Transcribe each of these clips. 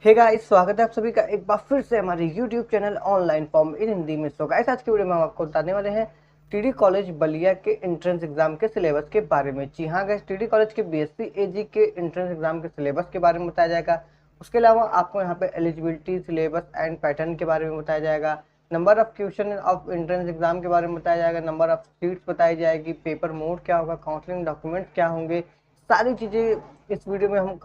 Hey guys, स्वागत है आप सभी का एक बार फिर से हमारे YouTube channel online form in Hindi में। सो गाइस, आज की वीडियो में हम आपको बताने वाले हैं टीडी कॉलेज बलिया के एंट्रेंस एग्जाम के सिलेबस के बारे में। जी हाँ गाइस, टीडी कॉलेज के बीएससी एजी के एंट्रेंस एग्जाम के सिलेबस के बारे में बताया जाएगा। उसके अलावा आपको यहाँ पे एलिजिबिलिटी, सिलेबस एंड पैटर्न के बारे में बताया जाएगा। Number of question of entrance exam के बारे में बताया जाएगा। नंबर ऑफ सीट्स बताई जाएगी। पेपर मोड क्या होगा, काउंसलिंग डॉक्यूमेंट क्या होंगे, सारी चीजें इस वीडियो में हम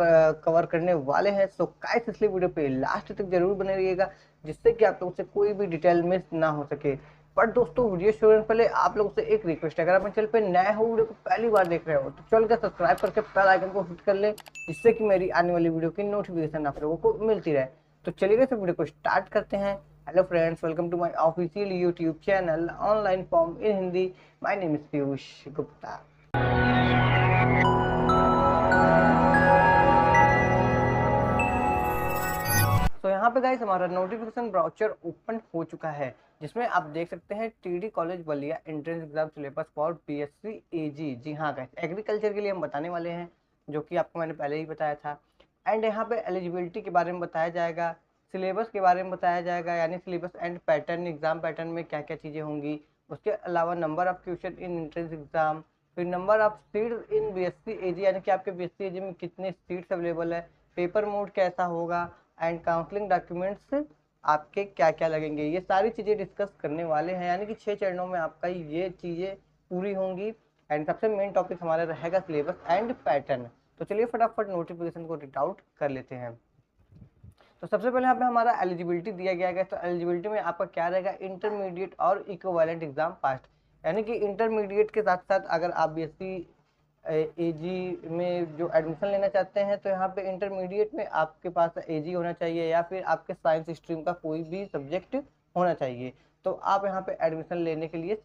कवर करने वाले हैं। सो गाइस, इसलिए वीडियो पे लास्ट तक जरूर बने रहिएगा, जिससे कि आप लोगों से कोई भी डिटेल मिस ना हो सके। पर दोस्तों, वीडियो शुरू करने से पहले आप लोगों से एक रिक्वेस्ट है, अगर आप चैनल पे नए हो, वीडियो को पहली बार देख रहे हो, तो चैनल को सब्सक्राइब करके बेल आइकन को हिट कर ले, जिससे कि मेरी आने वाली वीडियो की नोटिफिकेशन आप लोगों को मिलती रहे। तो चलिए इस वीडियो को स्टार्ट करते हैं। Hello friends, welcome to my official YouTube channel online form in Hindi. My name is Piyush Gupta. तो यहाँ पे गाइस हमारा नोटिफिकेशन ब्राउचर ओपन हो चुका है, जिसमें आप देख सकते हैं TD college Ballia entrance exam syllabus for BSc AG. जी हाँ गाइस, एग्रीकल्चर के लिए हम बताने वाले हैं, जो कि आपको मैंने पहले ही बताया था। एंड यहाँ पे एलिजिबिलिटी के बारे में बताया जाएगा, सिलेबस के बारे में बताया जाएगा, यानी syllabus and pattern, exam pattern में क्या क्या चीज़ें होंगी। उसके अलावा number of question in entrance exam, फिर number of seat in BSc AG, यानी कि आपके बीएससी एजी में कितने सीट्स अवेलेबल है, पेपर मोड कैसा होगा, एंड काउंसलिंग डॉक्यूमेंट्स आपके क्या क्या लगेंगे। ये सारी चीज़ें डिस्कस करने वाले हैं, यानी कि 6 चरणों में आपका ये चीज़ें पूरी होंगी। एंड सबसे मेन टॉपिक हमारा रहेगा सिलेबस एंड पैटर्न। तो चलिए फटाफट नोटिफिकेशन को रीड आउट कर लेते हैं। तो सबसे पहले यहाँ पे हमारा एलिजिबिलिटी दिया गया है। तो एलिजिबिलिटी में आपका क्या रहेगा, इंटरमीडिएट और इक्विवेलेंट एग्जाम पास, यानी कि इंटरमीडिएट के साथ साथ अगर आप बीएससी एजी में जो एडमिशन लेना चाहते हैं, तो यहाँ पे इंटरमीडिएट में आपके पास एजी होना चाहिए, या फिर आपके साइंस स्ट्रीम का कोई भी सब्जेक्ट होना चाहिए, तो आप यहाँ पे एडमिशन लेने के लिए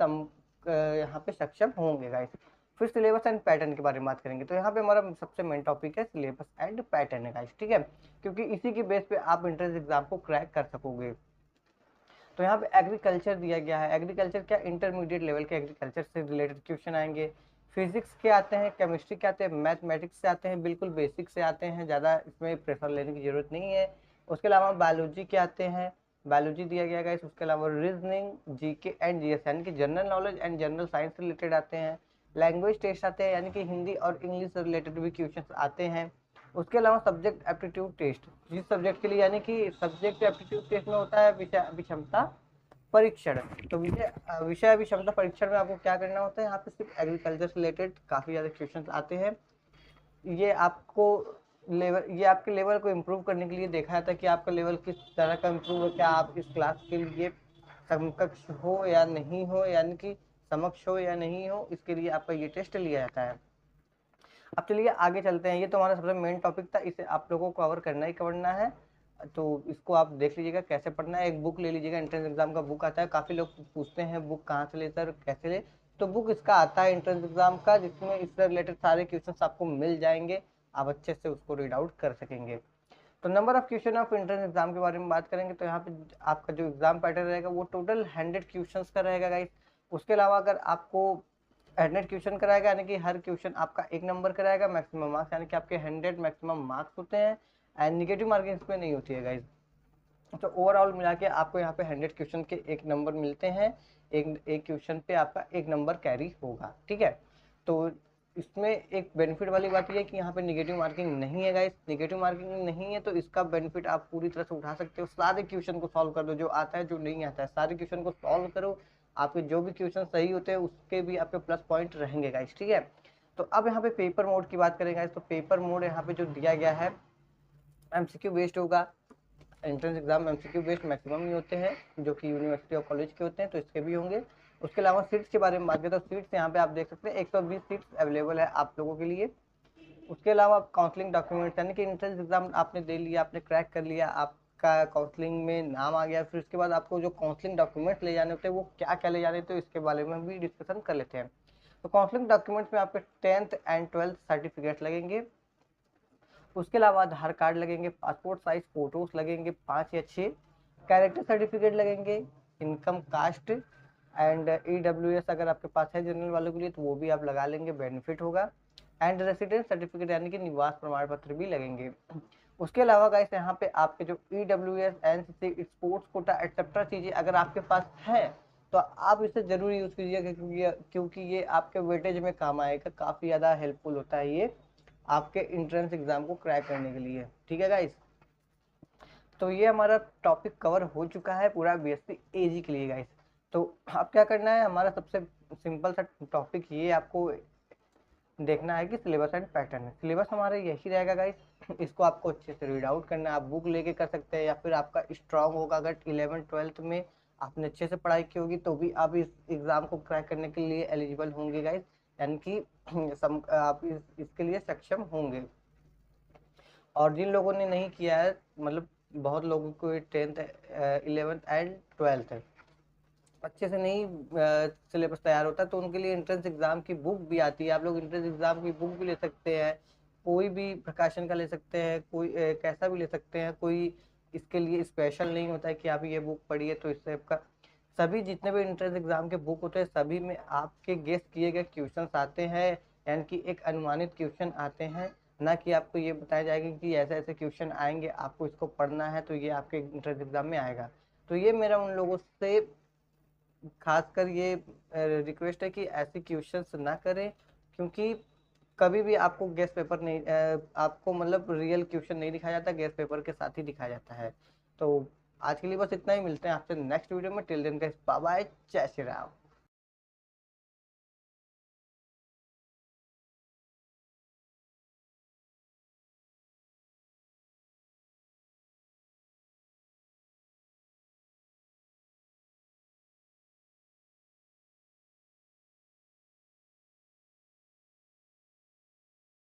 यहाँ पे सक्षम होंगे गाइस। फिर सिलेबस एंड पैटर्न के बारे में बात करेंगे। तो यहाँ पे हमारा सबसे मेन टॉपिक है सिलेबस एंड पैटर्न है गाइस, ठीक है, क्योंकि इसी के बेस पे आप एंट्रेंस एग्जाम को क्रैक कर सकोगे। तो यहाँ पे एग्रीकल्चर दिया गया है। एग्रीकल्चर क्या, इंटरमीडिएट लेवल के एग्रीकल्चर से रिलेटेड क्वेश्चन आएंगे। फिजिक्स के आते हैं, केमिस्ट्री के आते हैं, मैथमेटिक्स से आते हैं, बिल्कुल बेसिक से आते हैं, ज़्यादा इसमें प्रेशर लेने की जरूरत नहीं है। उसके अलावा बायोलॉजी के आते हैं, बायोलॉजी दिया गया है। उसके अलावा रीजनिंग, जीके एंड जीएस, यानी कि general knowledge and general science से रिलेटेड आते हैं। लैंग्वेज टेस्ट आते हैं, यानी कि हिंदी और इंग्लिश से रिलेटेड भी क्वेश्चन आते हैं। उसके अलावा सब्जेक्ट एप्टीट्यूड टेस्ट, जिस सब्जेक्ट के लिए, यानी कि सब्जेक्ट एप्टीट्यूड टेस्ट में होता है विषय विषमता परीक्षण। तो विषय अभिक्षमता परीक्षण में आपको क्या करना होता है, यहाँ पे सिर्फ एग्रीकल्चर से रिलेटेड काफी ज्यादा क्वेश्चन आते हैं। ये आपको ये आपके लेवल को इम्प्रूव करने के लिए देखा जाता है कि आपका लेवल किस तरह का इम्प्रूव है, क्या आप इस क्लास के लिए समकक्ष हो या नहीं हो, यानी कि समक्ष हो या नहीं हो, इसके लिए आपका ये टेस्ट लिया जाता है। अब चलिए आगे चलते हैं। ये तो हमारा सबसे मेन टॉपिक था, इसे आप लोगों को कवर करना ही करना है। तो इसको आप देख लीजिएगा कैसे पढ़ना है। एक बुक ले लीजिएगा, एंट्रेंस एग्जाम का बुक आता है। काफ़ी लोग पूछते हैं बुक कहाँ से ले सर, कैसे ले, तो बुक इसका आता है एंट्रेंस एग्जाम का, जिसमें इससे रिलेटेड सारे क्वेश्चंस आपको मिल जाएंगे, आप अच्छे से उसको रीड आउट कर सकेंगे। तो number of question of entrance exam के बारे में बात करेंगे, तो यहाँ पे आपका जो एग्जाम पैटर्न रहेगा वो टोटल 100 क्वेश्चंस का रहेगा गाइस। उसके अलावा अगर आपको 100 क्वेश्चन कराएगा, यानी कि हर क्वेश्चन आपका 1 नंबर कराएगा, मैक्सिमम मार्क्स, यानी कि आपके 100 मैक्सिमम मार्क्स होते हैं। एंड निगेटिव मार्किंग इसमें नहीं होती है गाइज। तो ओवरऑल मिला के आपको यहाँ पे 100 क्वेश्चन के 1 नंबर मिलते हैं। एक क्वेश्चन पे आपका 1 नंबर कैरी होगा, ठीक है। तो इसमें एक बेनिफिट वाली बात यह है कि यहाँ पे निगेटिव मार्किंग नहीं है गाइस। निगेटिव मार्किंग नहीं है तो इसका बेनिफिट आप पूरी तरह से उठा सकते हो। सारे क्वेश्चन को सॉल्व कर दो, जो आता है जो नहीं आता है, सारे क्वेश्चन को सॉल्व करो। आपके जो भी क्वेश्चन सही होते हैं उसके भी आपके प्लस पॉइंट रहेंगे गाइस, ठीक है। तो अब यहाँ पे पेपर मोड की बात करेंगे। तो पेपर मोड यहाँ पे जो दिया गया है, एमसीक्यू बेस्ड होगा। Entrance exam MCQ based maximum ही होते हैं, जो कि यूनिवर्सिटी और कॉलेज के होते हैं, तो इसके भी होंगे। उसके अलावा सीट्स के बारे में बात करें तो सीट्स यहाँ पे आप देख सकते हैं 120 सीट्स अवेलेबल है आप लोगों के लिए। उसके अलावा काउंसलिंग डॉक्यूमेंट्स, यानी कि एंट्रेंस एग्जाम आपने दे लिया, आपने क्रैक कर लिया, आपका काउंसलिंग में नाम आ गया, फिर उसके बाद आपको जो काउंसलिंग डॉक्यूमेंट्स ले जाने होते हैं वो क्या क्या ले जाने होते हैं, तो इसके बारे में भी डिस्कशन कर लेते हैं। तो काउंसलिंग डॉक्यूमेंट्स में आपके 10th एंड 12th सर्टिफिकेट लगेंगे। उसके अलावा आधार कार्ड लगेंगे, पासपोर्ट साइज फोटोज लगेंगे 5 या 6, कैरेक्टर सर्टिफिकेट लगेंगे, इनकम कास्ट एंड ईडब्ल्यूएस अगर आपके पास है जनरल वालों के लिए तो वो भी आप लगा लेंगे, बेनिफिट होगा। एंड रेसिडेंस सर्टिफिकेट, यानी कि निवास प्रमाण पत्र भी लगेंगे। उसके अलावा गाइस यहाँ पे आपके जो EWS, NCC, sports quota etcetera चीज़ें अगर आपके पास है तो आप इसे ज़रूर यूज़ कीजिएगा, क्योंकि ये आपके वेटेज में काम आएगा, काफ़ी ज़्यादा हेल्पफुल होता है ये आपके इंट्रेंस एग्जाम को क्रैक करने के लिए। ठीक है गाइस, तो ये हमारा टॉपिक कवर हो चुका है पूरा BSc AG के लिए गाइस। तो अब क्या करना है, हमारा सबसे सिंपल सा टॉपिक ये आपको देखना है कि सिलेबस एंड पैटर्न है। सिलेबस हमारा यही रहेगा गाइस, इसको आपको अच्छे से रीड आउट करना है, आप बुक लेके कर सकते हैं या फिर आपका स्ट्रांग होगा, अगर 11th-12th में आपने अच्छे से पढ़ाई की होगी तो भी आप इस एग्ज़ाम को क्रैक करने के लिए एलिजिबल होंगे गाइस, यानी कि आप इसके लिए सक्षम होंगे। और जिन लोगों ने नहीं किया है, मतलब बहुत लोगों को 10th 11th एंड 12th अच्छे से नहीं सिलेबस तैयार होता, तो उनके लिए एंट्रेंस एग्जाम की बुक भी आती है, आप लोग एंट्रेंस एग्जाम की बुक भी ले सकते हैं, कोई भी प्रकाशन का ले सकते हैं, कोई कैसा भी ले सकते हैं, कोई इसके लिए स्पेशल नहीं होता है कि आप ये बुक पढ़िए तो इससे आपका, सभी जितने भी एंट्रेंस एग्जाम के बुक होते हैं सभी में आपके गेस किए गए क्वेश्चंस आते हैं, यानी कि एक अनुमानित क्वेश्चन आते हैं, ना कि आपको ये बताया जाएगा कि ऐसे ऐसे क्वेश्चन आएंगे, आपको इसको पढ़ना है तो ये आपके एंट्रेंस एग्जाम में आएगा। तो ये मेरा उन लोगों से खासकर ये रिक्वेस्ट है कि ऐसे क्वेश्चंस ना करें, क्योंकि कभी भी आपको गेस पेपर नहीं आपको मतलब रियल क्वेश्चन नहीं दिखाया जाता, गेस पेपर के साथ ही दिखाया जाता है। तो आज के लिए बस इतना ही, मिलते हैं आपसे नेक्स्ट वीडियो में। Till then guys, bye bye, जय श्री राम।